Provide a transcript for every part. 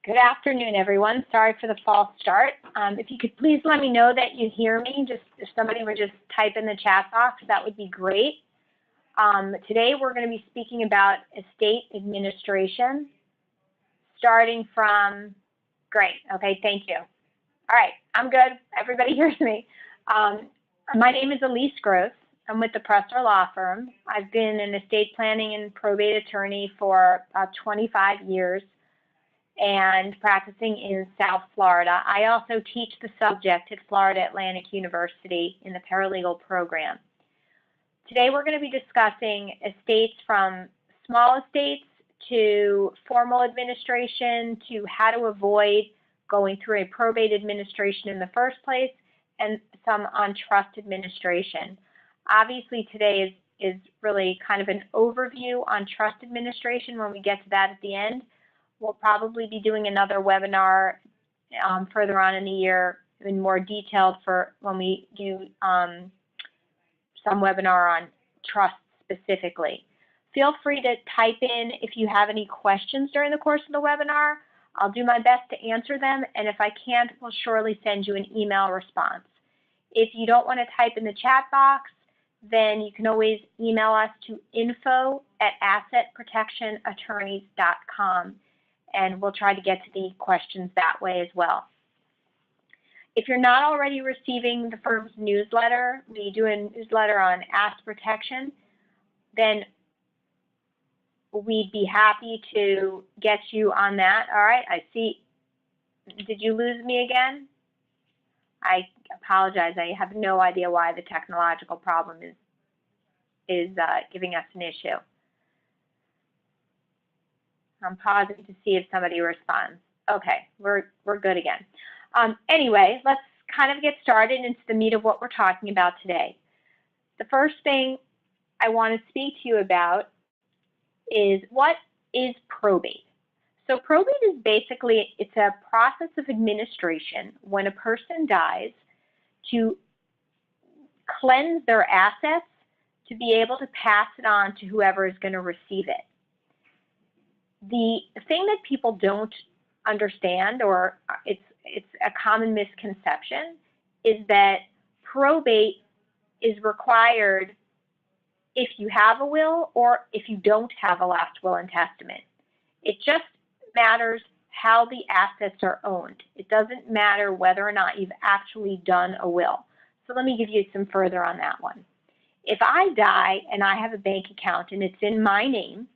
Good afternoon, everyone. Sorry for the false start. If you could please let me know that you hear me, just if somebody would just type in the chat box, that would be great. Today we're going to be speaking about estate administration, starting from, great, okay, thank you. All right, I'm good. Everybody hears me. My name is Elise Gross. I'm with the Presser Law Firm. I've been an estate planning and probate attorney for about 25 years and practicing in South Florida. I also teach the subject at Florida Atlantic University in the paralegal program. Today we're going to be discussing estates from small estates to formal administration to how to avoid going through a probate administration in the first place and some on trust administration. Obviously today is really kind of an overview on trust administration. When we get to that at the end, we'll probably be doing another webinar further on in the year in more detailed for when we do some webinar on trust specifically. Feel free to type in if you have any questions during the course of the webinar. I'll do my best to answer them, and if I can't, we'll surely send you an email response. If you don't want to type in the chat box, then you can always email us to info@assetprotectionattorneys.com. and we'll try to get to the questions that way as well. If you're not already receiving the firm's newsletter, we do a newsletter on asset protection, then we'd be happy to get you on that. All right, I see. Did you lose me again? I apologize. I have no idea why the technological problem is giving us an issue. I'm pausing to see if somebody responds. Okay, we're good again. Anyway, let's kind of get started into the meat of what we're talking about today. The first thing I want to speak to you about is what is probate. So probate is basically, it's a process of administration when a person dies to cleanse their assets to be able to pass it on to whoever is going to receive it. The thing that people don't understand, or it's a common misconception, is that probate is required if you have a will or if you don't have a last will and testament. It just matters how the assets are owned. It doesn't matter whether or not you've actually done a will. So let me give you some further on that one. If I die and I have a bank account and it's in my name,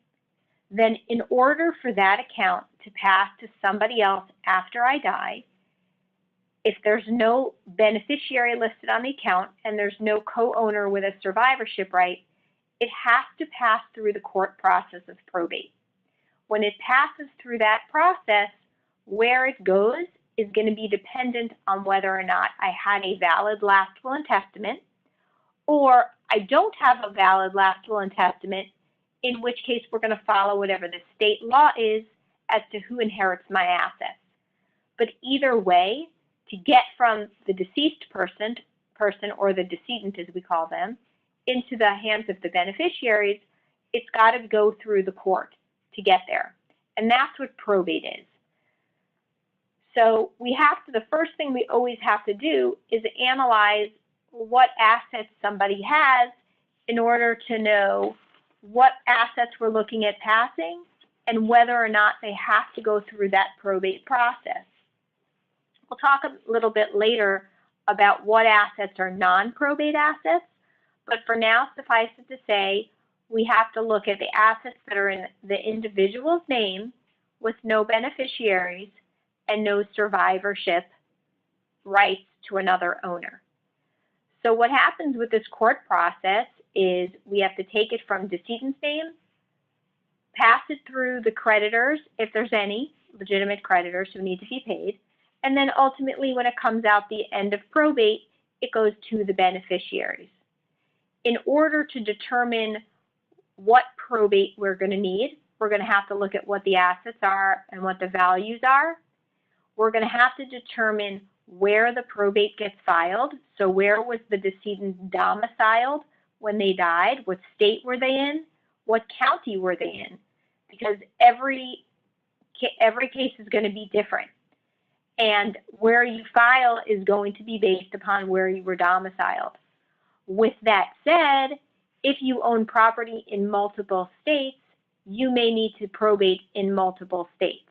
then in order for that account to pass to somebody else after I die, if there's no beneficiary listed on the account and there's no co-owner with a survivorship right, it has to pass through the court process of probate. When it passes through that process, where it goes is going to be dependent on whether or not I had a valid last will and testament, or I don't have a valid last will and testament, in which case we're going to follow whatever the state law is as to who inherits my assets. But either way, to get from the deceased person or the decedent as we call them, into the hands of the beneficiaries, it's got to go through the court to get there. And that's what probate is. So we have to, the first thing we always have to do is analyze what assets somebody has in order to know what assets we're looking at passing and whether or not they have to go through that probate process. We'll talk a little bit later about what assets are non-probate assets, but for now, suffice it to say, we have to look at the assets that are in the individual's name with no beneficiaries and no survivorship rights to another owner. So what happens with this court process is we have to take it from decedent's name, pass it through the creditors, if there's any legitimate creditors who need to be paid, and then ultimately when it comes out the end of probate, it goes to the beneficiaries. In order to determine what probate we're going to need, we're going to have to look at what the assets are and what the values are. We're going to have to determine where the probate gets filed. So where was the decedent domiciled when they died? What state were they in? What county were they in? Because every every case is going to be different. And where you file is going to be based upon where you were domiciled. With that said, if you own property in multiple states, you may need to probate in multiple states.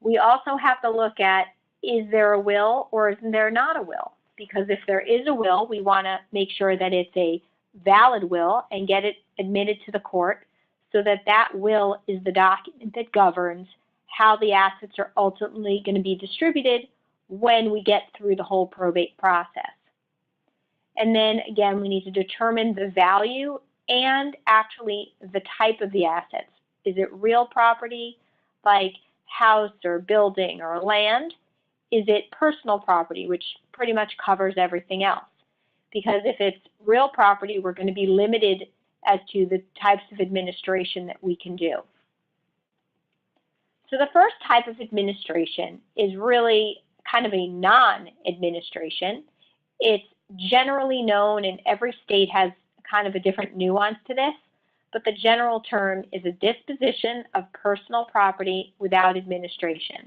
We also have to look at, is there a will or is there not a will? Because if there is a will, we want to make sure that it's a valid will and get it admitted to the court so that that will is the document that governs how the assets are ultimately going to be distributed when we get through the whole probate process. And then again, we need to determine the value and actually the type of the assets. Is it real property like house or building or land? Is it personal property, which pretty much covers everything else? Because if it's real property, we're going to be limited as to the types of administration that we can do. So the first type of administration is really kind of a non-administration. It's generally known, and every state has kind of a different nuance to this, but the general term is a disposition of personal property without administration.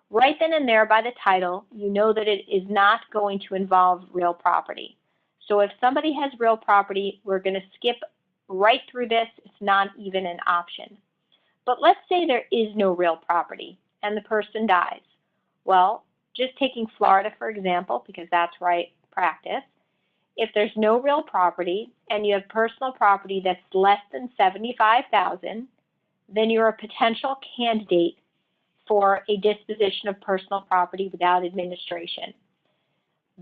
Right then and there by the title, you know that it is not going to involve real property. So if somebody has real property, we're going to skip right through this. It's not even an option. But let's say there is no real property and the person dies. Well, just taking Florida, for example, because that's right practice, if there's no real property and you have personal property that's less than $75,000, then you're a potential candidate for a disposition of personal property without administration.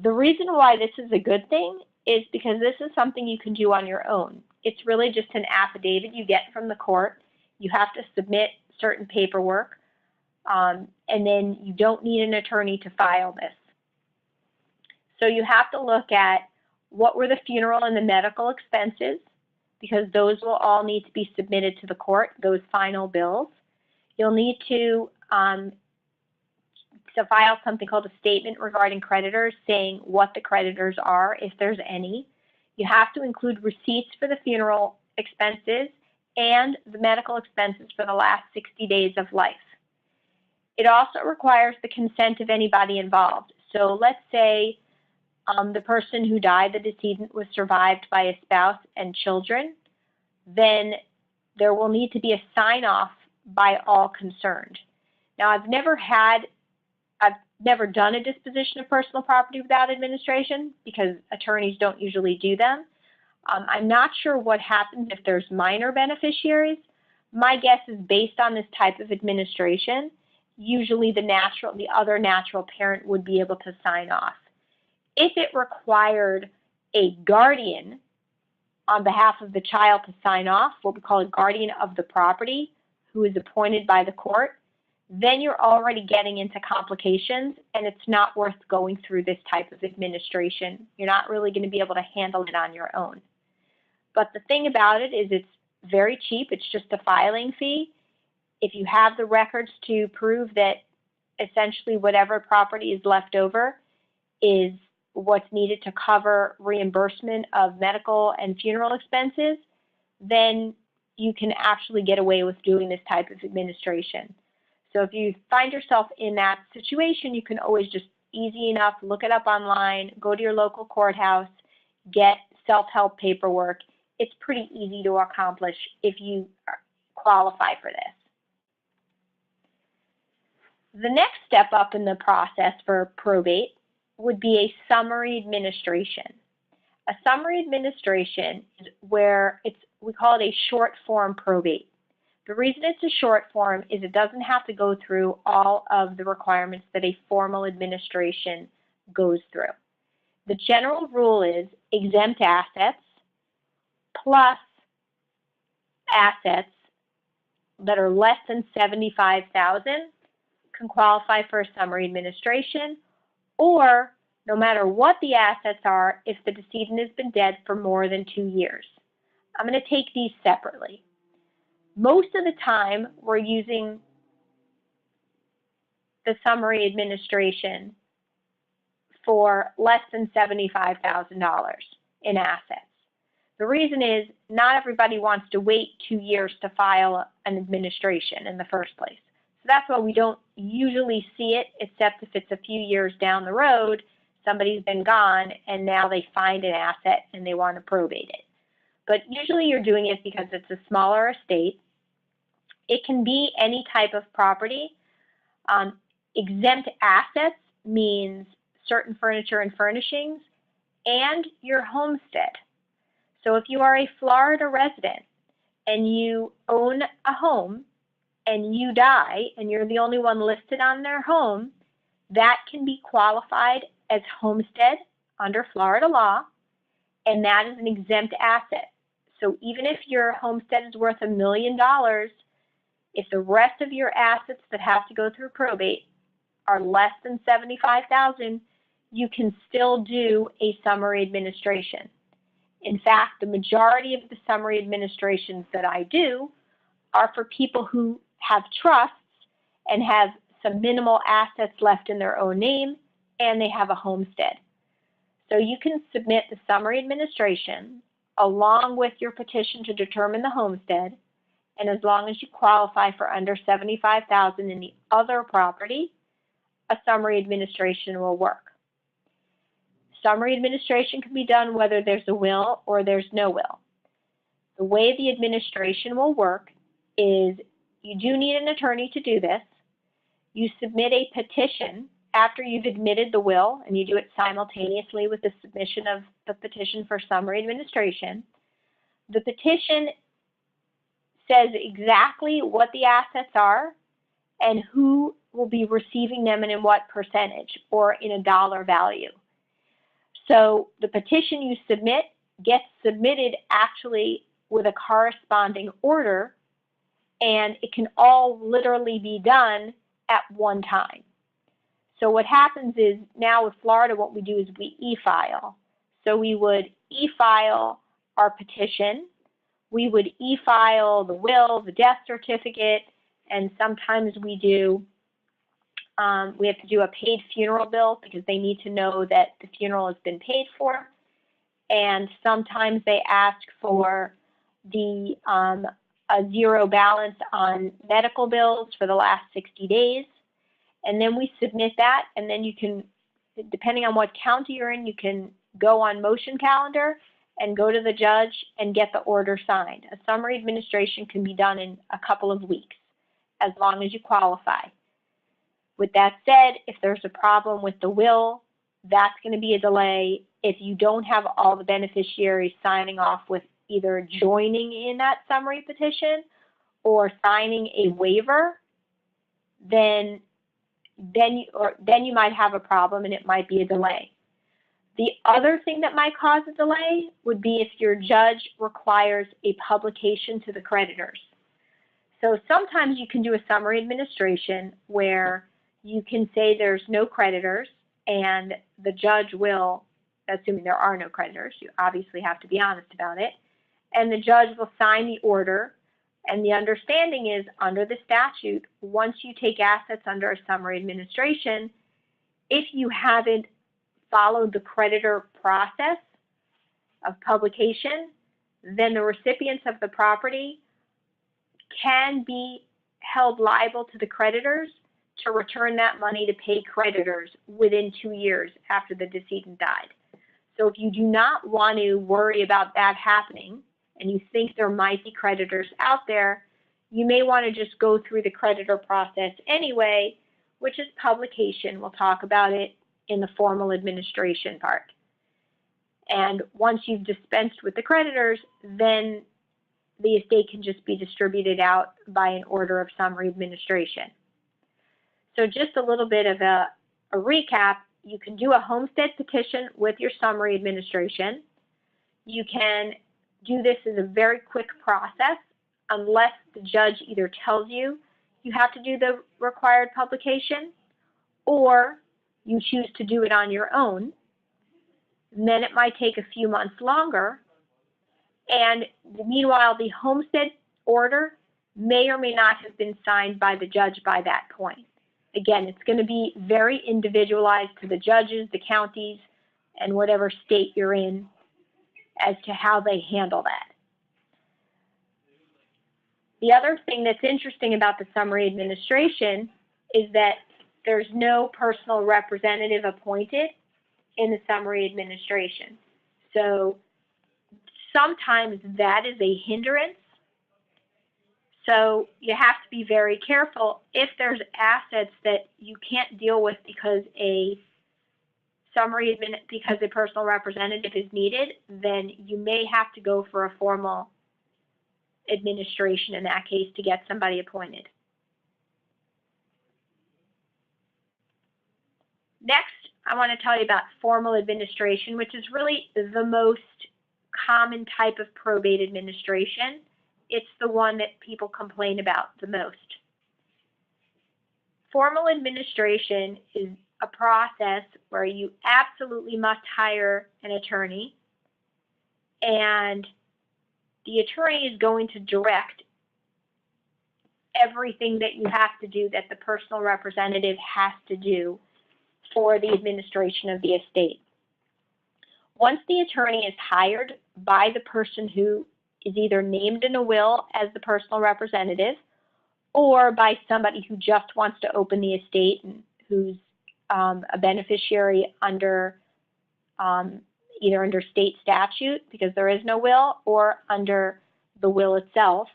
The reason why this is a good thing is because this is something you can do on your own. It's really just an affidavit you get from the court. You have to submit certain paperwork, and then you don't need an attorney to file this. So you have to look at what were the funeral and the medical expenses, because those will all need to be submitted to the court, those final bills. You'll need to file something called a statement regarding creditors, saying what the creditors are, if there's any. You have to include receipts for the funeral expenses and the medical expenses for the last 60 days of life. It also requires the consent of anybody involved. So let's say the person who died, the decedent, was survived by a spouse and children, then there will need to be a sign-off by all concerned. Now, I've never done a disposition of personal property without administration because attorneys don't usually do them. I'm not sure what happens if there's minor beneficiaries. My guess is based on this type of administration, usually the other natural parent would be able to sign off. If it required a guardian on behalf of the child to sign off, what we call a guardian of the property, who is appointed by the court, then you're already getting into complications and it's not worth going through this type of administration. You're not really going to be able to handle it on your own. But the thing about it is it's very cheap. It's just a filing fee. If you have the records to prove that essentially whatever property is left over is what's needed to cover reimbursement of medical and funeral expenses, then you can actually get away with doing this type of administration. So if you find yourself in that situation, you can always just easy enough look it up online, go to your local courthouse, get self-help paperwork. It's pretty easy to accomplish if you qualify for this. The next step up in the process for probate would be a summary administration. A summary administration is where we call it a short form probate. The reason it's a short form is it doesn't have to go through all of the requirements that a formal administration goes through. The general rule is exempt assets plus assets that are less than $75,000 can qualify for a summary administration, or no matter what the assets are, if the decedent has been dead for more than 2 years. I'm going to take these separately. Most of the time, we're using the summary administration for less than $75,000 in assets. The reason is not everybody wants to wait 2 years to file an administration in the first place. So that's why we don't usually see it, except if it's a few years down the road, somebody's been gone and now they find an asset and they want to probate it. But usually you're doing it because it's a smaller estate. It can be any type of property. Exempt assets means certain furniture and furnishings and your homestead. So if you are a Florida resident and you own a home and you die and you're the only one listed on their home, that can be qualified as homestead under Florida law, and that is an exempt asset. So even if your homestead is worth $1 million, if the rest of your assets that have to go through probate are less than $75,000, you can still do a summary administration. In fact, the majority of the summary administrations that I do are for people who have trusts and have some minimal assets left in their own name, and they have a homestead. So you can submit the summary administration along with your petition to determine the homestead, and as long as you qualify for under $75,000 in the other property, a summary administration will work. Summary administration can be done whether there's a will or there's no will. The way the administration will work is you do need an attorney to do this. You submit a petition after you've admitted the will, and you do it simultaneously with the submission of the petition for summary administration. The petition says exactly what the assets are and who will be receiving them and in what percentage or in a dollar value. So the petition you submit gets submitted actually with a corresponding order, and it can all literally be done at one time. So what happens is now with Florida, what we do is we e-file. So we would e-file our petition, we would e-file the will, the death certificate, and sometimes we have to do a paid funeral bill because they need to know that the funeral has been paid for. And sometimes they ask for a zero balance on medical bills for the last 60 days. And then we submit that, and then you can, depending on what county you're in, you can go on motion calendar and go to the judge and get the order signed. A summary administration can be done in a couple of weeks as long as you qualify. With that said, if there's a problem with the will, that's going to be a delay. If you don't have all the beneficiaries signing off with either joining in that summary petition or signing a waiver, then you might have a problem and it might be a delay. The other thing that might cause a delay would be if your judge requires a publication to the creditors. So sometimes you can do a summary administration where you can say there's no creditors, and the judge will, assuming there are no creditors, you obviously have to be honest about it, and the judge will sign the order. And the understanding is, under the statute, once you take assets under a summary administration, if you haven't followed the creditor process of publication, then the recipients of the property can be held liable to the creditors to return that money to pay creditors within 2 years after the decedent died. So if you do not want to worry about that happening, and you think there might be creditors out there, you may want to just go through the creditor process anyway, which is publication. We'll talk about it in the formal administration part. And once you've dispensed with the creditors, then the estate can just be distributed out by an order of summary administration. So just a little bit of a recap, you can do a homestead petition with your summary administration. You can do this as a very quick process unless the judge either tells you you have to do the required publication or you choose to do it on your own. And then it might take a few months longer. And meanwhile, the homestead order may or may not have been signed by the judge by that point. Again, it's going to be very individualized to the judges, the counties, and whatever state you're in. as to how they handle that. The other thing that's interesting about the summary administration is that there's no personal representative appointed in the summary administration. So sometimes that is a hindrance. So you have to be very careful. If there's assets that you can't deal with because a personal representative is needed, then you may have to go for a formal administration in that case to get somebody appointed. Next, I want to tell you about formal administration, which is really the most common type of probate administration. It's the one that people complain about the most. Formal administration is a process where you absolutely must hire an attorney, and the attorney is going to direct everything that you have to do, that the personal representative has to do for the administration of the estate. Once the attorney is hired by the person who is either named in a will as the personal representative or by somebody who just wants to open the estate and who's a beneficiary under either under state statute because there is no will or under the will itself,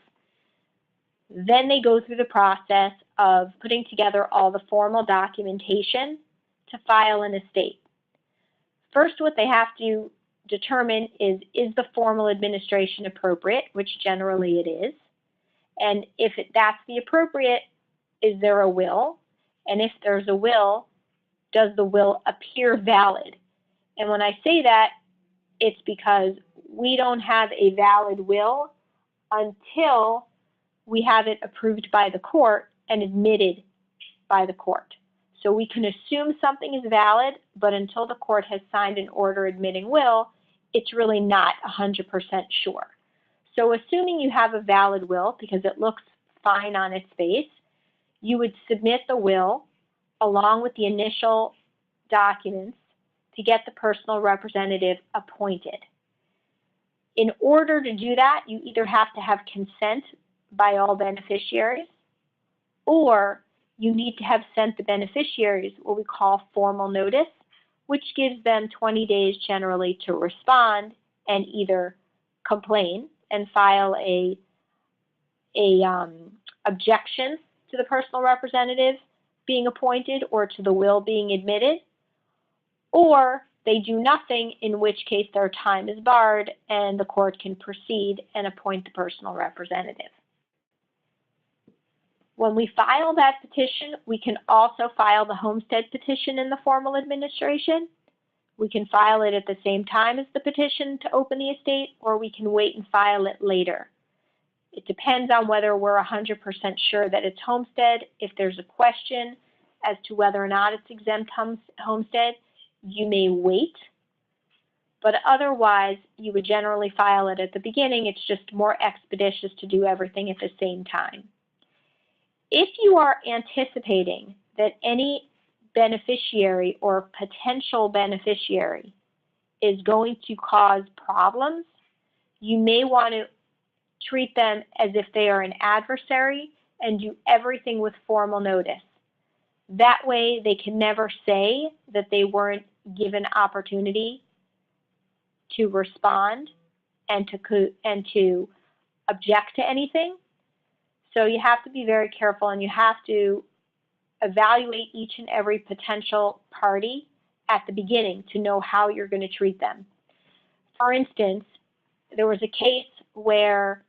then they go through the process of putting together all the formal documentation to file an estate. First, what they have to determine is the formal administration appropriate, which generally it is, and if that's the appropriate, is there a will? And if there's a will, does the will appear valid? And when I say that, it's because we don't have a valid will until we have it approved by the court and admitted by the court. So we can assume something is valid, but until the court has signed an order admitting will, it's really not 100% sure. So assuming you have a valid will because it looks fine on its face, you would submit the will along with the initial documents to get the personal representative appointed. In order to do that, you either have to have consent by all beneficiaries, or you need to have sent the beneficiaries what we call formal notice, which gives them 20 days generally to respond and either complain and file a objection to the personal representative being appointed or to the will being admitted, or they do nothing, in which case their time is barred and the court can proceed and appoint the personal representative. When we file that petition, we can also file the homestead petition in the formal administration. We can file it at the same time as the petition to open the estate, or we can wait and file it later. It depends on whether we're 100% sure that it's homestead. If there's a question as to whether or not it's exempt homestead, you may wait. But otherwise, you would generally file it at the beginning. It's just more expeditious to do everything at the same time. If you are anticipating that any beneficiary or potential beneficiary is going to cause problems, you may want to treat them as if they are an adversary and do everything with formal notice. That way, they can never say that they weren't given opportunity to respond and to object to anything. So you have to be very careful, and you have to evaluate each and every potential party at the beginning to know how you're going to treat them. For instance, there was a case where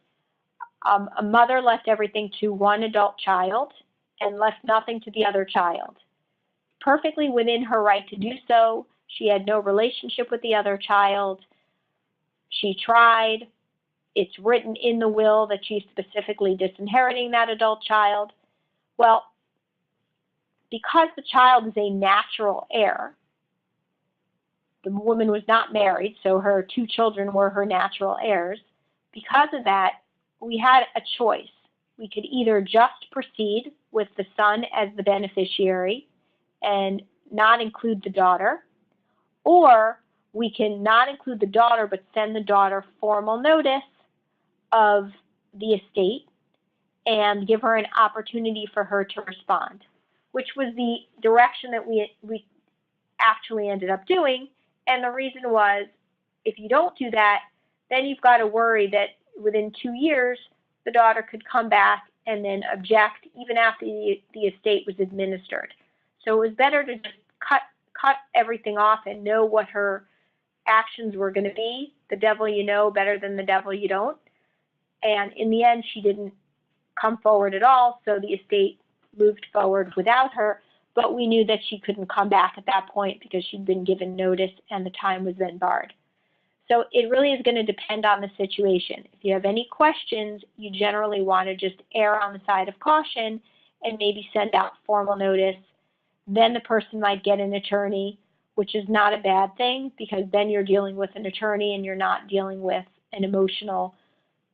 a mother left everything to one adult child and left nothing to the other child. Perfectly within her right to do so. She had no relationship with the other child. She tried. It's written in the will that she's specifically disinheriting that adult child. Well, because the child is a natural heir, the woman was not married, so her two children were her natural heirs. Because of that, we had a choice. We could either just proceed with the son as the beneficiary and not include the daughter, or we can not include the daughter, but send the daughter formal notice of the estate and give her an opportunity for her to respond, which was the direction that we actually ended up doing. And the reason was, if you don't do that, then you've got to worry that within 2 years, the daughter could come back and then object even after the estate was administered. So it was better to just cut everything off and know what her actions were going to be. The devil you know better than the devil you don't. And in the end, she didn't come forward at all, so the estate moved forward without her, but we knew that she couldn't come back at that point because she'd been given notice and the time was then barred. So it really is going to depend on the situation. If you have any questions, you generally want to just err on the side of caution and maybe send out formal notice. Then the person might get an attorney, which is not a bad thing, because then you're dealing with an attorney and you're not dealing with an emotional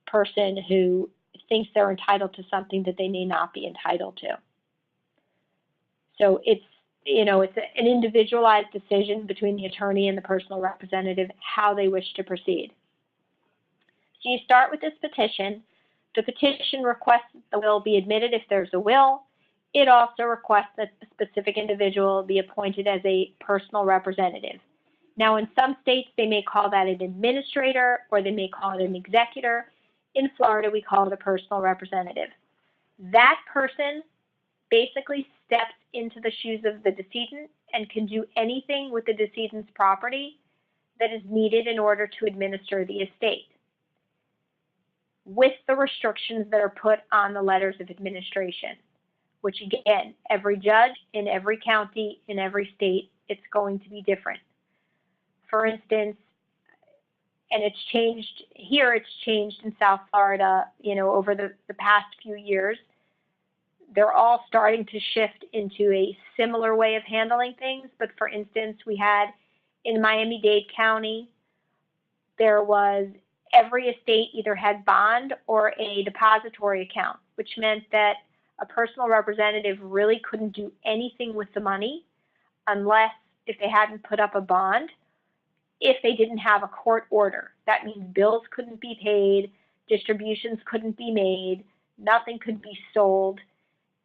person who thinks they're entitled to something that they may not be entitled to. So it's an individualized decision between the attorney and the personal representative how they wish to proceed. So you start with this petition. The petition requests that the will be admitted if there's a will. It also requests that a specific individual be appointed as a personal representative. Now, in some states, they may call that an administrator or they may call it an executor. In Florida, we call it a personal representative. That person basically steps into the shoes of the decedent and can do anything with the decedent's property that is needed in order to administer the estate, with the restrictions that are put on the letters of administration, which again, every judge in every county, in every state, it's going to be different. For instance, and it's changed here, it's changed in South Florida, over the past few years. They're all starting to shift into a similar way of handling things. But for instance, we had in Miami-Dade County, there was every estate either had bond or a depository account, which meant that a personal representative really couldn't do anything with the money unless if they hadn't put up a bond, if they didn't have a court order. That means bills couldn't be paid, distributions couldn't be made, nothing could be sold.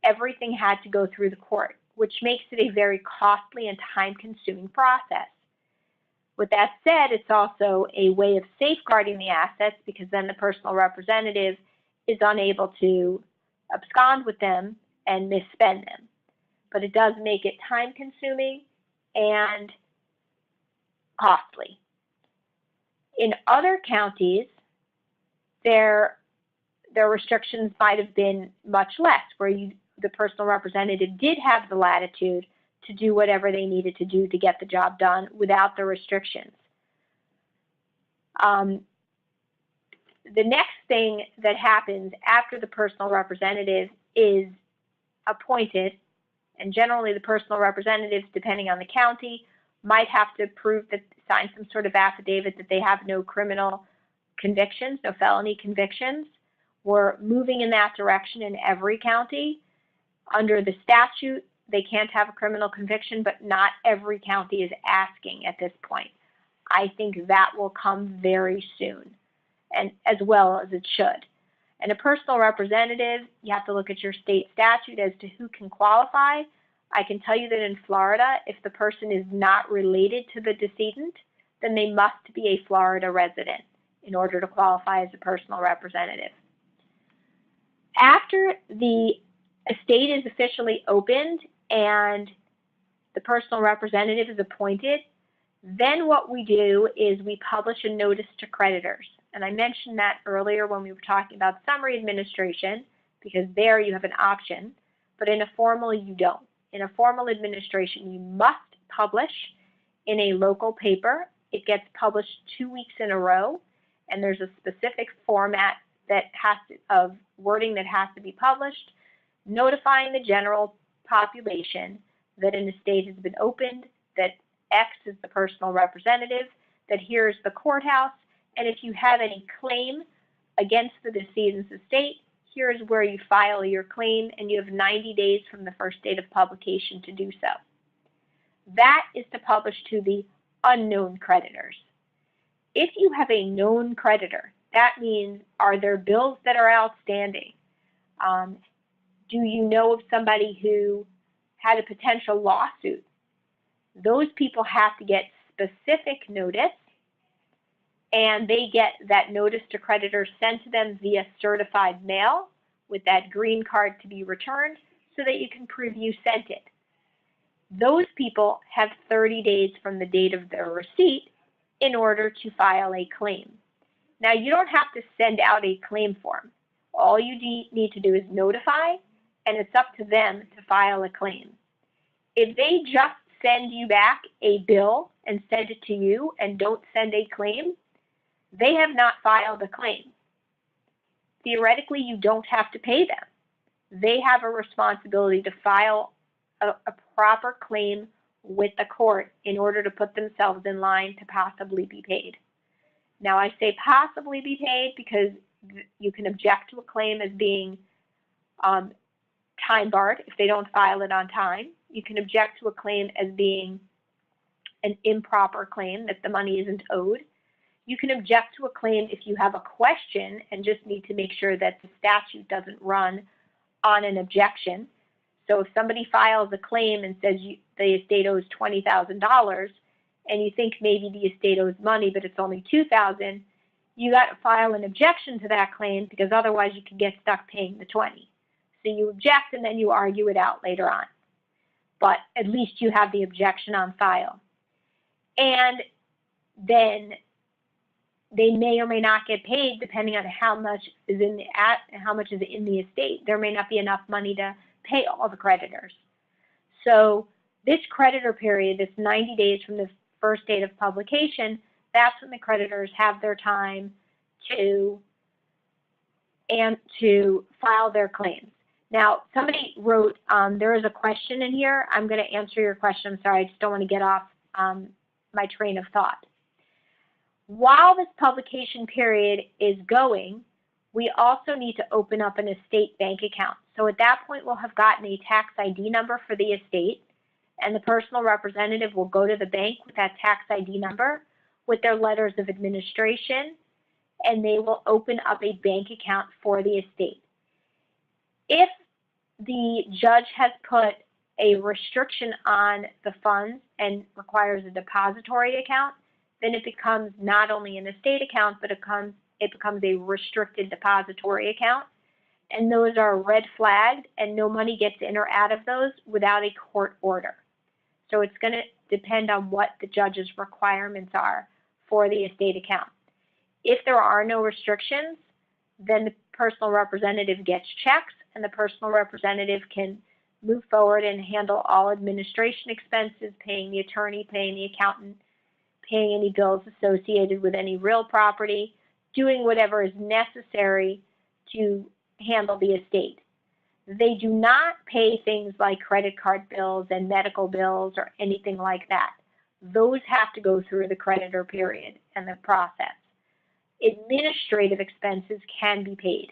Everything had to go through the court, which makes it a very costly and time-consuming process. With that said, it's also a way of safeguarding the assets, because then the personal representative is unable to abscond with them and misspend them. But it does make it time-consuming and costly. In other counties, their restrictions might have been much less, where the personal representative did have the latitude to do whatever they needed to do to get the job done without the restrictions. The next thing that happens after the personal representative is appointed, and generally the personal representatives, depending on the county, might have to sign some sort of affidavit that they have no criminal convictions, no felony convictions. We're moving in that direction in every county. Under the statute, they can't have a criminal conviction, but not every county is asking at this point. I think that will come very soon, and as well as it should. And a personal representative, you have to look at your state statute as to who can qualify. I can tell you that in Florida, if the person is not related to the decedent, then they must be a Florida resident in order to qualify as a personal representative. After the estate is officially opened and the personal representative is appointed, then what we do is we publish a notice to creditors. And I mentioned that earlier when we were talking about summary administration, because there you have an option, but in a formal you don't. In a formal administration, you must publish in a local paper. It gets published 2 weeks in a row, and there's a specific format that of wording that has to be published, notifying the general population that an estate has been opened, that X is the personal representative, that here's the courthouse, and if you have any claim against the decedent's estate, here's where you file your claim, and you have 90 days from the first date of publication to do so. That is to publish to the unknown creditors. If you have a known creditor, that means, are there bills that are outstanding? Do you know of somebody who had a potential lawsuit? Those people have to get specific notice, and they get that notice to creditors sent to them via certified mail with that green card to be returned so that you can prove you sent it. Those people have 30 days from the date of their receipt in order to file a claim. Now, you don't have to send out a claim form. All you need to do is notify, and it's up to them to file a claim. If they just send you back a bill and send it to you and don't send a claim, they have not filed a claim. Theoretically, you don't have to pay them. They have a responsibility to file a proper claim with the court in order to put themselves in line to possibly be paid. Now, I say possibly be paid because you can object to a claim as being time barred if they don't file it on time. You can object to a claim as being an improper claim, that the money isn't owed. You can object to a claim if you have a question and just need to make sure that the statute doesn't run on an objection. So if somebody files a claim and says the estate owes $20,000 and you think maybe the estate owes money but it's only $2,000, you got to file an objection to that claim because otherwise you could get stuck paying the $20,000. So you object and then you argue it out later on. But at least you have the objection on file. And then they may or may not get paid depending on how much is in the estate. There may not be enough money to pay all the creditors. So this creditor period, this 90 days from the first date of publication, that's when the creditors have their time to file their claims. Now, somebody wrote, there is a question in here. I'm going to answer your question. I'm sorry, I just don't want to get off my train of thought. While this publication period is going, we also need to open up an estate bank account. So at that point, we'll have gotten a tax ID number for the estate, and the personal representative will go to the bank with that tax ID number with their letters of administration, and they will open up a bank account for the estate. If the judge has put a restriction on the funds and requires a depository account, then it becomes not only an estate account, but it becomes a restricted depository account. And those are red flagged, and no money gets in or out of those without a court order. So it's going to depend on what the judge's requirements are for the estate account. If there are no restrictions, then the personal representative gets checks, and the personal representative can move forward and handle all administration expenses, paying the attorney, paying the accountant, paying any bills associated with any real property, doing whatever is necessary to handle the estate. They do not pay things like credit card bills and medical bills or anything like that. Those have to go through the creditor period and the process. Administrative expenses can be paid.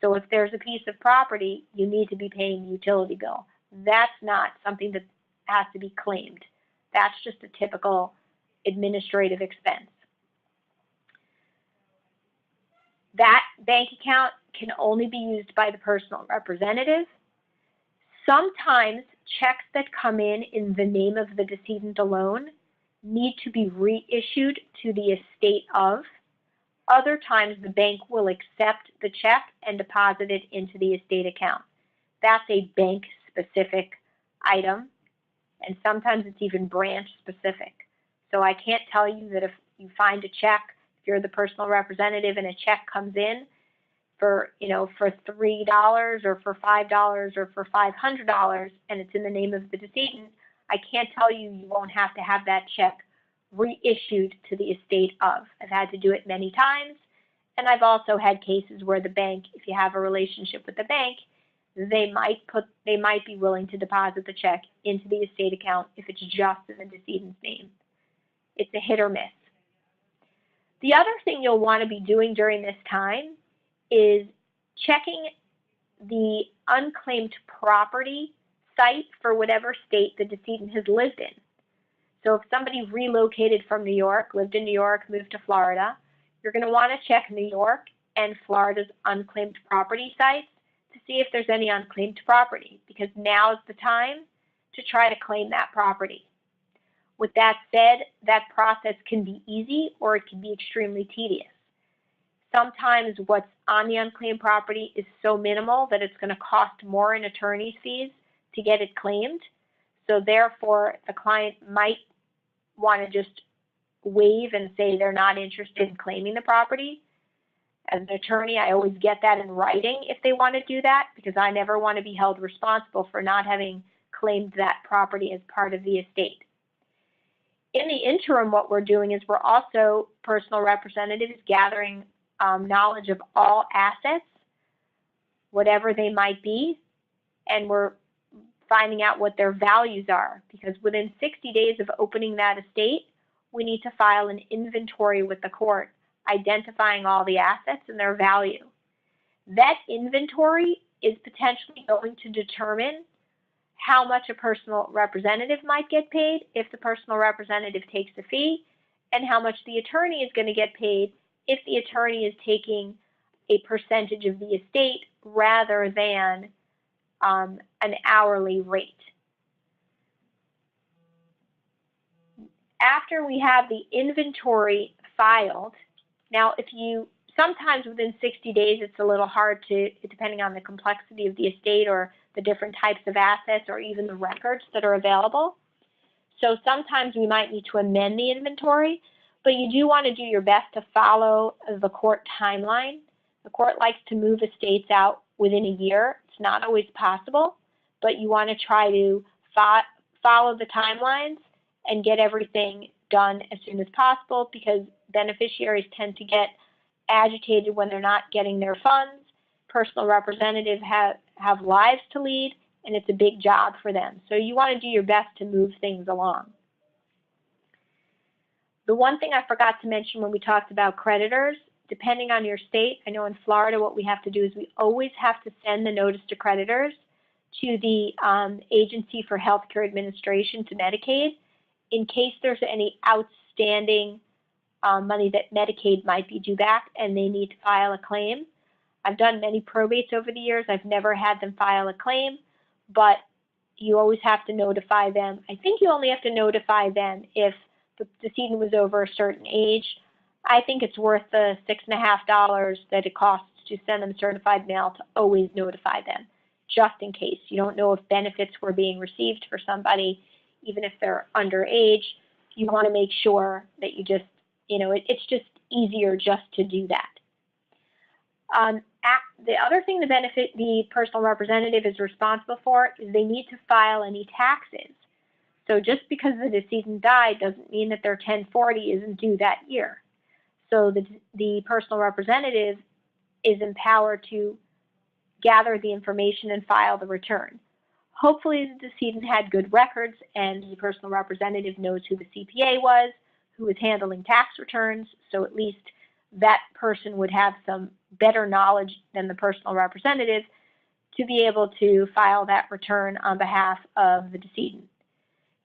So if there's a piece of property, you need to be paying the utility bill. That's not something that has to be claimed. That's just a typical administrative expense. That bank account can only be used by the personal representative. Sometimes checks that come in the name of the decedent alone need to be reissued to the estate of. Other times the bank will accept the check and deposit it into the estate account. That's a bank-specific item, and sometimes it's even branch-specific. So I can't tell you that if you find a check, if you're the personal representative and a check comes in for, for $3 or for $5 or for $500 and it's in the name of the decedent, I can't tell you you won't have to have that check reissued to the estate of. I've had to do it many times, and I've also had cases where the bank, if you have a relationship with the bank, they might be willing to deposit the check into the estate account if it's just in the decedent's name. It's a hit or miss. The other thing you'll want to be doing during this time is checking the unclaimed property site for whatever state the decedent has lived in. So if somebody relocated from New York, lived in New York, moved to Florida, you're going to want to check New York and Florida's unclaimed property sites to see if there's any unclaimed property, because now is the time to try to claim that property. With that said, that process can be easy or it can be extremely tedious. Sometimes what's on the unclaimed property is so minimal that it's going to cost more in attorney's fees to get it claimed. So therefore, the client might want to just waive and say they're not interested in claiming the property. As an attorney, I always get that in writing if they want to do that, because I never want to be held responsible for not having claimed that property as part of the estate. In the interim, what we're doing is we're also, personal representatives, gathering knowledge of all assets, whatever they might be, and we're finding out what their values are, because within 60 days of opening that estate, we need to file an inventory with the court, identifying all the assets and their value. That inventory is potentially going to determine how much a personal representative might get paid if the personal representative takes a fee, and how much the attorney is going to get paid if the attorney is taking a percentage of the estate rather than an hourly rate. After we have the inventory filed, now sometimes within 60 days it's a little hard to, depending on the complexity of the estate or the different types of assets or even the records that are available. So sometimes we might need to amend the inventory, but you do want to do your best to follow the court timeline. The court likes to move estates out within a year. It's not always possible, but you want to try to follow the timelines and get everything done as soon as possible, because beneficiaries tend to get agitated when they're not getting their funds. Personal representatives have lives to lead, and it's a big job for them. So you want to do your best to move things along. The one thing I forgot to mention when we talked about creditors, depending on your state, I know in Florida what we have to do is we always have to send the notice to creditors to the Agency for Healthcare Administration, to Medicaid, in case there's any outstanding money that Medicaid might be due back and they need to file a claim. I've done many probates over the years. I've never had them file a claim, but you always have to notify them. I think you only have to notify them if the decedent was over a certain age. I think it's worth the $6.50 that it costs to send them certified mail to always notify them, just in case. You don't know if benefits were being received for somebody, even if they're underage. You want to make sure that you just, it's just easier just to do that. The other thing the personal representative is responsible for is they need to file any taxes. So just because the decedent died doesn't mean that their 1040 isn't due that year. So the personal representative is empowered to gather the information and file the return. Hopefully the decedent had good records and the personal representative knows who the CPA was, who was handling tax returns, so at least that person would have some better knowledge than the personal representative to be able to file that return on behalf of the decedent.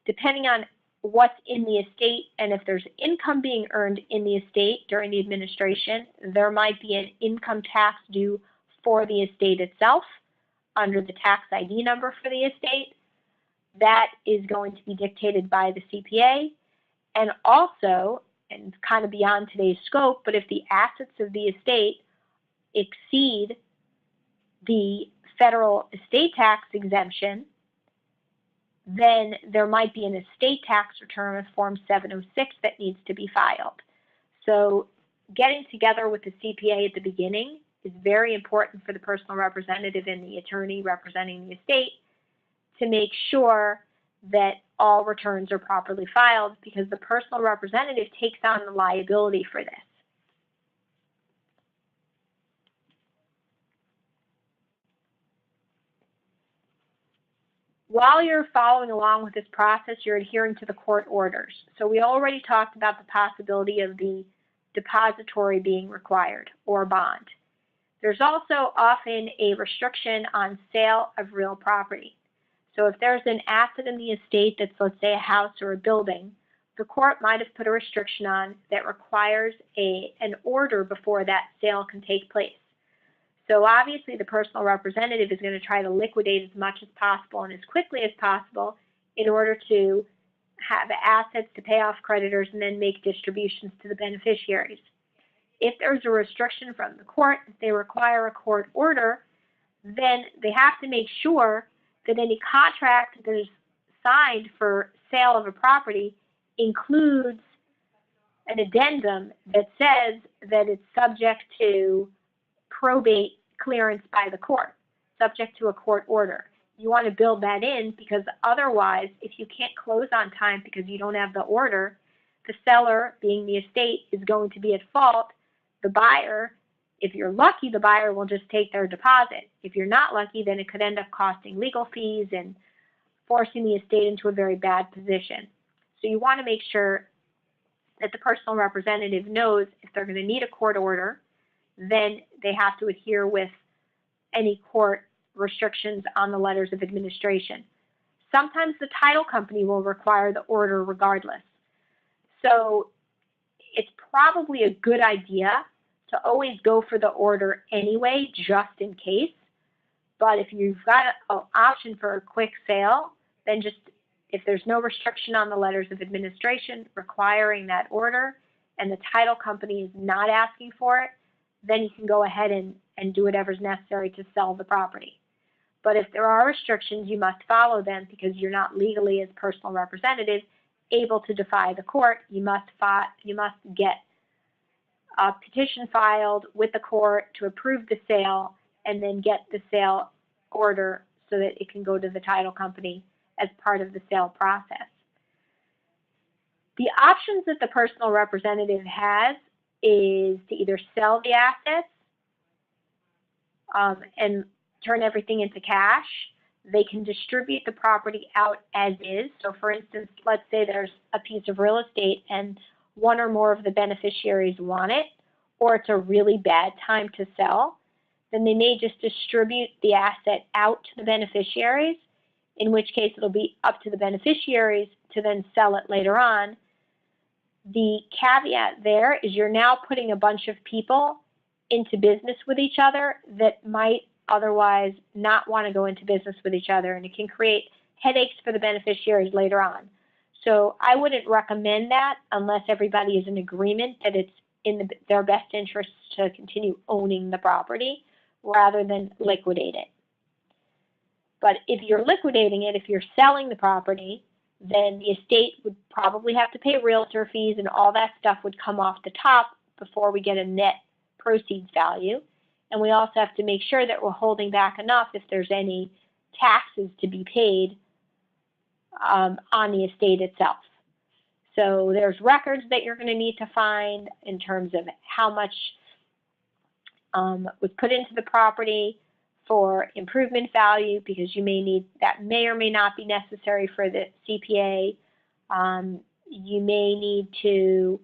Depending on what's in the estate and if there's income being earned in the estate during the administration, there might be an income tax due for the estate itself under the tax ID number for the estate. That is going to be dictated by the CPA. And also, and kind of beyond today's scope, but if the assets of the estate exceed the federal estate tax exemption, then there might be an estate tax return of Form 706 that needs to be filed. So getting together with the CPA at the beginning is very important for the personal representative and the attorney representing the estate to make sure that all returns are properly filed, because the personal representative takes on the liability for this. While you're following along with this process, you're adhering to the court orders. So we already talked about the possibility of the depository being required or bond. There's also often a restriction on sale of real property. So if there's an asset in the estate that's, let's say, a house or a building, the court might have put a restriction on that requires an order before that sale can take place. So obviously the personal representative is going to try to liquidate as much as possible and as quickly as possible in order to have assets to pay off creditors and then make distributions to the beneficiaries. If there's a restriction from the court, if they require a court order, then they have to make sure that any contract that is signed for sale of a property includes an addendum that says that it's subject to probate clearance by the court, subject to a court order. You want to build that in because otherwise, if you can't close on time because you don't have the order, the seller, being the estate, is going to be at fault. The buyer, if you're lucky, the buyer will just take their deposit. If you're not lucky, then it could end up costing legal fees and forcing the estate into a very bad position. So you want to make sure that the personal representative knows if they're going to need a court order, then they have to adhere with any court restrictions on the letters of administration. Sometimes the title company will require the order regardless. So it's probably a good idea to always go for the order anyway, just in case. But if you've got an option for a quick sale, then just, if there's no restriction on the letters of administration requiring that order and the title company is not asking for it, then you can go ahead and do whatever's necessary to sell the property. But if there are restrictions, you must follow them because you're not legally, as personal representative, able to defy the court. You must get a petition filed with the court to approve the sale and then get the sale order so that it can go to the title company as part of the sale process. The options that the personal representative has is to either sell the assets and turn everything into cash. They can distribute the property out as is. So for instance, let's say there's a piece of real estate and one or more of the beneficiaries want it, or it's a really bad time to sell, then they may just distribute the asset out to the beneficiaries, in which case it'll be up to the beneficiaries to then sell it later on. The caveat there is you're now putting a bunch of people into business with each other that might otherwise not want to go into business with each other, and it can create headaches for the beneficiaries later on. So I wouldn't recommend that unless everybody is in agreement that it's in their best interest to continue owning the property rather than liquidate it. But if you're liquidating it, if you're selling the property, then the estate would probably have to pay realtor fees and all that stuff would come off the top before we get a net proceeds value. And we also have to make sure that we're holding back enough if there's any taxes to be paid on the estate itself. So there's records that you're going to need to find in terms of how much was put into the property for improvement value, because you may need, that may or may not be necessary for the CPA. You may need to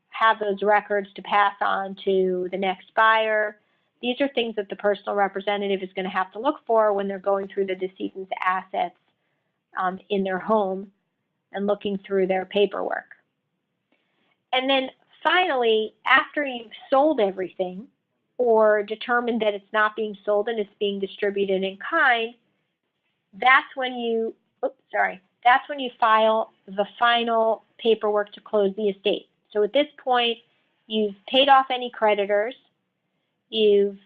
have those records to pass on to the next buyer. These are things that the personal representative is going to have to look for when they're going through the decedent's assets in their home and looking through their paperwork. And then finally, after you've sold everything or determined that it's not being sold and it's being distributed in kind, that's when you, that's when you file the final paperwork to close the estate. So at this point, you've paid off any creditors, you've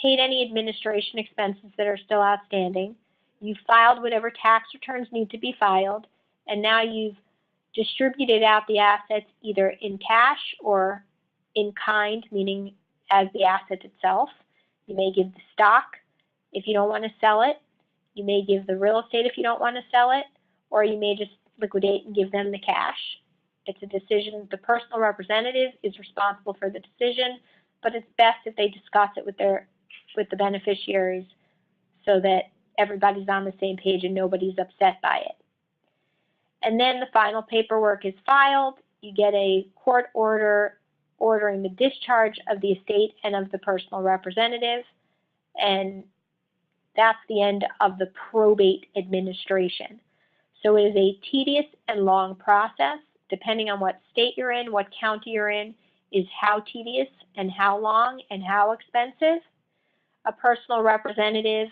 paid any administration expenses that are still outstanding, you've filed whatever tax returns need to be filed, and now you've distributed out the assets either in cash or in kind, meaning as the asset itself. You may give the stock if you don't want to sell it. You may give the real estate if you don't want to sell it, or you may just liquidate and give them the cash. It's a decision. The personal representative is responsible for the decision, but it's best if they discuss it with the beneficiaries so that everybody's on the same page and nobody's upset by it. And then the final paperwork is filed. You get a court order ordering the discharge of the estate and of the personal representative, and that's the end of the probate administration. So it is a tedious and long process depending on what state you're in, what county you're in, is how tedious and how long and how expensive. A personal representative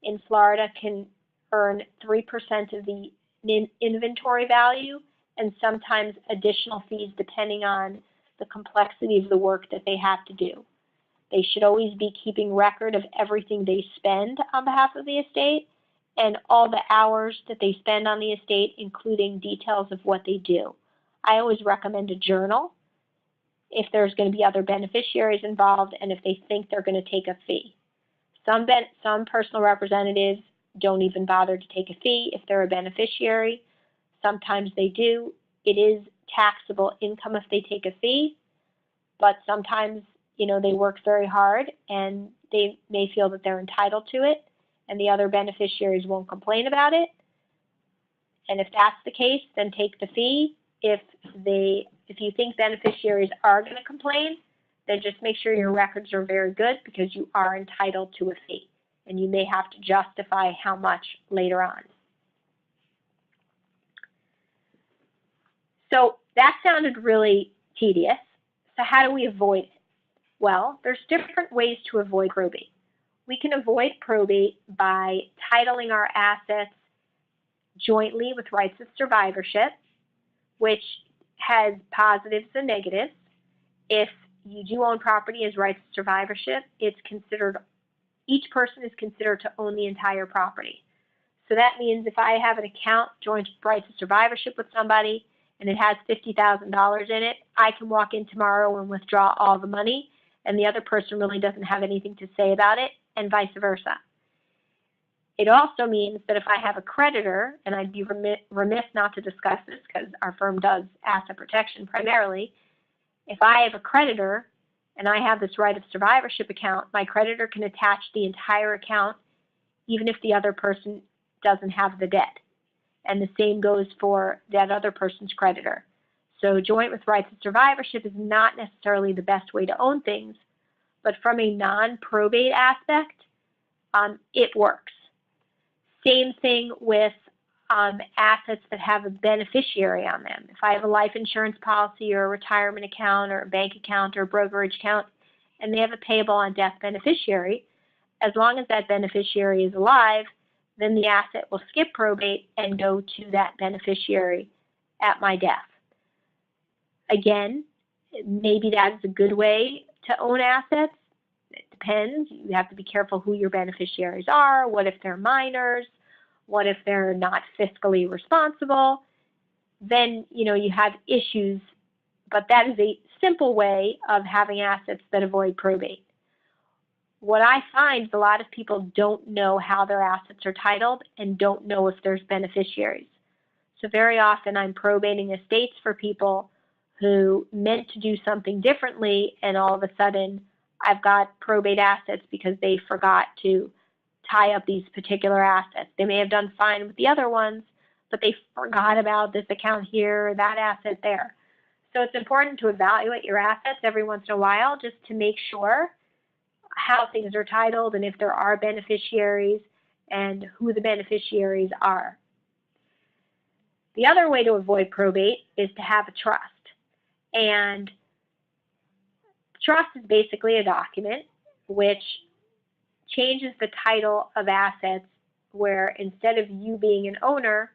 in Florida can earn 3% of the inventory value and sometimes additional fees depending on the complexity of the work that they have to do. They should always be keeping record of everything they spend on behalf of the estate and all the hours that they spend on the estate, including details of what they do. I always recommend a journal if there's going to be other beneficiaries involved and if they think they're going to take a fee. Some personal representatives don't even bother to take a fee if they're a beneficiary. Sometimes they do. It is taxable income if they take a fee, but sometimes, you know, they work very hard and they may feel that they're entitled to it and the other beneficiaries won't complain about it. And if that's the case, then take the fee. If you think beneficiaries are going to complain, then just make sure your records are very good because you are entitled to a fee and you may have to justify how much later on. So that sounded really tedious. So how do we avoid it? Well, there's different ways to avoid probate. We can avoid probate by titling our assets jointly with rights of survivorship, which has positives and negatives. If you do own property as rights of survivorship, it's considered, each person is considered to own the entire property. So that means if I have an account joint rights of survivorship with somebody and it has $50,000 in it, I can walk in tomorrow and withdraw all the money and the other person really doesn't have anything to say about it, and vice versa. It also means that if I have a creditor, and I'd be remiss not to discuss this because our firm does asset protection primarily, if I have a creditor and I have this right of survivorship account, my creditor can attach the entire account even if the other person doesn't have the debt. And the same goes for that other person's creditor. So joint with rights of survivorship is not necessarily the best way to own things, but from a non-probate aspect, it works. Same thing with assets that have a beneficiary on them. If I have a life insurance policy or a retirement account or a bank account or a brokerage account, and they have a payable on death beneficiary, as long as that beneficiary is alive, then the asset will skip probate and go to that beneficiary at my death. Again, maybe that's a good way to own assets. It depends. You have to be careful who your beneficiaries are. What if they're minors? What if they're not fiscally responsible? Then, you know, you have issues, but that is a simple way of having assets that avoid probate. What I find is a lot of people don't know how their assets are titled and don't know if there's beneficiaries. So very often I'm probating estates for people who meant to do something differently, and all of a sudden I've got probate assets because they forgot to tie up these particular assets. They may have done fine with the other ones, but they forgot about this account here, that asset there. So it's important to evaluate your assets every once in a while just to make sure how things are titled and if there are beneficiaries and who the beneficiaries are. The other way to avoid probate is to have a trust. And trust is basically a document which changes the title of assets where instead of you being an owner,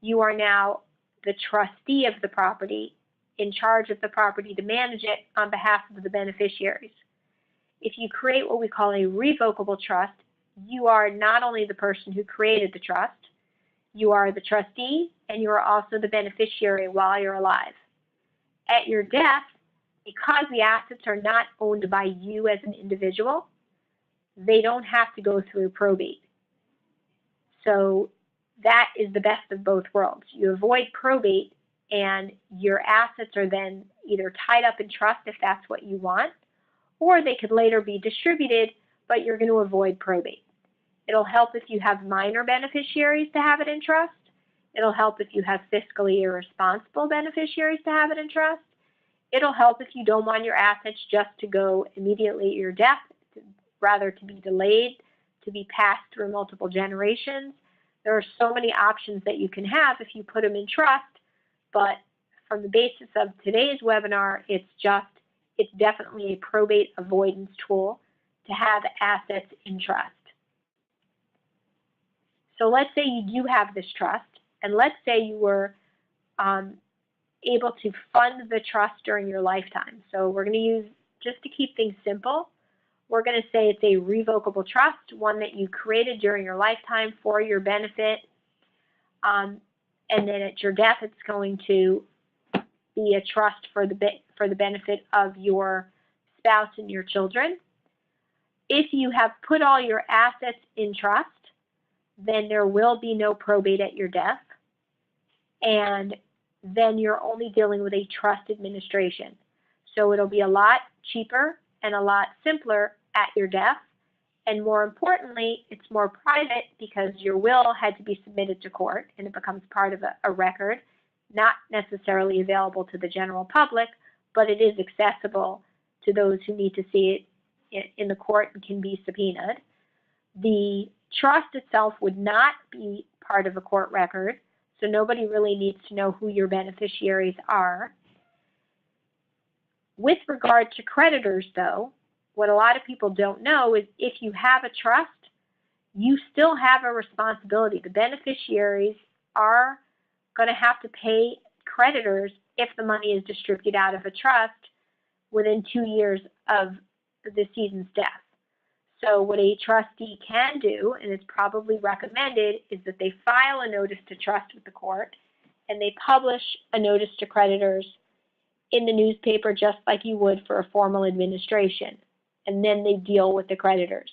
you are now the trustee of the property in charge of the property to manage it on behalf of the beneficiaries. If you create what we call a revocable trust, you are not only the person who created the trust, you are the trustee and you are also the beneficiary while you're alive. At your death, because the assets are not owned by you as an individual, they don't have to go through probate. So that is the best of both worlds. You avoid probate and your assets are then either tied up in trust if that's what you want, or they could later be distributed, but you're going to avoid probate. It'll help if you have minor beneficiaries to have it in trust. It'll help if you have fiscally irresponsible beneficiaries to have it in trust. It'll help if you don't want your assets just to go immediately at your death, rather to be delayed, to be passed through multiple generations. There are so many options that you can have if you put them in trust, but from the basis of today's webinar, it's definitely a probate avoidance tool to have assets in trust. So let's say you do have this trust, and let's say you were able to fund the trust during your lifetime. So we're going to use, just to keep things simple, we're going to say it's a revocable trust, one that you created during your lifetime for your benefit, and then at your death it's going to be a trust for the benefit of your spouse and your children. If you have put all your assets in trust, then there will be no probate at your death, and then you're only dealing with a trust administration. So it'll be a lot cheaper and a lot simpler at your death, and more importantly, it's more private because your will had to be submitted to court and it becomes part of a record, not necessarily available to the general public, but it is accessible to those who need to see it in the court and can be subpoenaed. The trust itself would not be part of a court record, so nobody really needs to know who your beneficiaries are. With regard to creditors, though, what a lot of people don't know is if you have a trust, you still have a responsibility. The beneficiaries are going to have to pay creditors if the money is distributed out of a trust within 2 years of the decedent's death. So what a trustee can do, and it's probably recommended, is that they file a notice to trust with the court and they publish a notice to creditors in the newspaper just like you would for a formal administration, and then they deal with the creditors.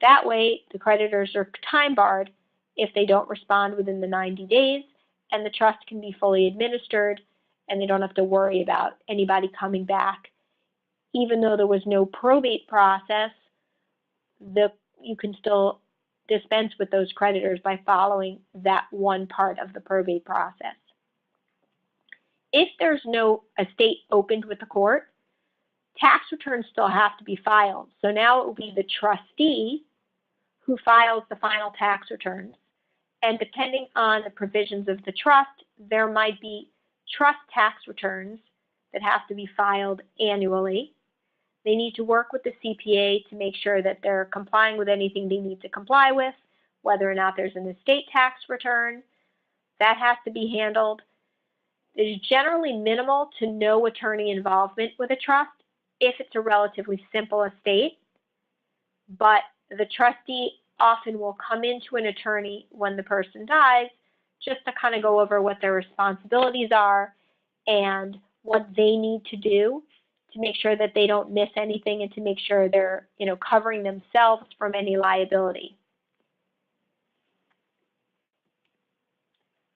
That way, the creditors are time barred if they don't respond within the 90 days, and the trust can be fully administered, and they don't have to worry about anybody coming back. Even though there was no probate process, you can still dispense with those creditors by following that one part of the probate process. If there's no estate opened with the court, tax returns still have to be filed. So now it will be the trustee who files the final tax returns. And depending on the provisions of the trust, there might be trust tax returns that have to be filed annually. They need to work with the CPA to make sure that they're complying with anything they need to comply with, whether or not there's an estate tax return. That has to be handled. There's generally minimal to no attorney involvement with a trust if it's a relatively simple estate, but the trustee often will come into an attorney when the person dies just to kind of go over what their responsibilities are and what they need to do to make sure that they don't miss anything and to make sure they're, covering themselves from any liability.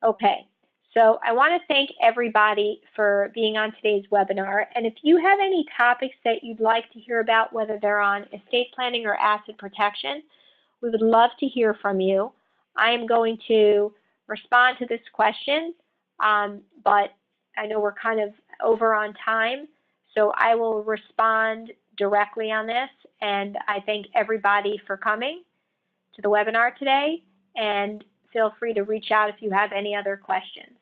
Okay, so I want to thank everybody for being on today's webinar. And if you have any topics that you'd like to hear about, whether they're on estate planning or asset protection, we would love to hear from you. I am going to respond to this question, but I know we're kind of over on time. So I will respond directly on this, and I thank everybody for coming to the webinar today, and feel free to reach out if you have any other questions.